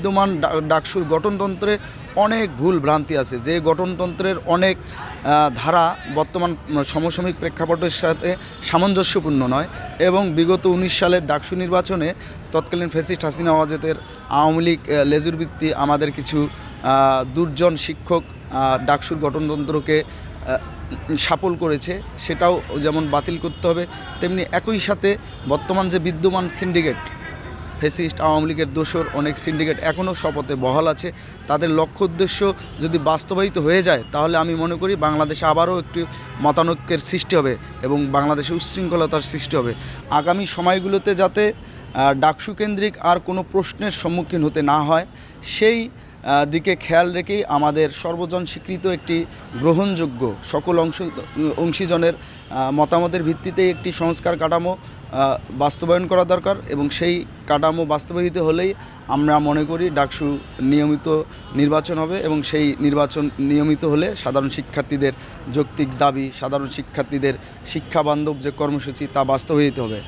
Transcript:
বিদ্যমান ডাকসুর গঠনতন্ত্রে অনেক ভুল ভ্রান্তি আছে, যে গঠনতন্ত্রের অনেক ধারা বর্তমান সমসাময়িক প্রেক্ষাপটের সাথে সামঞ্জস্যপূর্ণ নয়। এবং বিগত 19 সালের ডাকসু নির্বাচনে তৎকালীন ফ্যাসিস্ট হাসিনা ওয়াজেদের আওয়ামী লীগ লেজুর ভিত্তি আমাদের কিছু দুর্জন শিক্ষক ডাকসুর গঠনতন্ত্রকে সাফল করেছে, সেটাও যেমন বাতিল করতে হবে, তেমনি একই সাথে বর্তমান যে বিদ্যমান সিন্ডিকেট ফ্যাসিস্ট আওয়ামী লীগের দোসর অনেক সিন্ডিকেট এখনও শপথে বহাল আছে, তাদের লক্ষ্য উদ্দেশ্য যদি বাস্তবায়িত হয়ে যায় তাহলে আমি মনে করি বাংলাদেশে আবারও একটি মতানৈক্যের সৃষ্টি হবে এবং বাংলাদেশে উচ্ছৃঙ্খলতার সৃষ্টি হবে। আগামী সময়গুলোতে যাতে ডাকসু কেন্দ্রিক আর কোনো প্রশ্নের সম্মুখীন হতে না হয় সেই দিকে খেয়াল রেখেই আমাদের সর্বজন স্বীকৃত একটি গ্রহণযোগ্য সকল অংশীজনের মতামতের ভিত্তিতে একটি সংস্কার কাঠামো বাস্তবায়ন করা দরকার এবং সেই কাঠামো বাস্তবায়িত হলেই আমরা মনে করি ডাকসু নিয়মিত নির্বাচন হবে এবং সেই নির্বাচন নিয়মিত হলে সাধারণ শিক্ষার্থীদের যৌক্তিক দাবি, সাধারণ শিক্ষার্থীদের শিক্ষাবান্ধব যে কর্মসূচি তা বাস্তবায়িত হবে।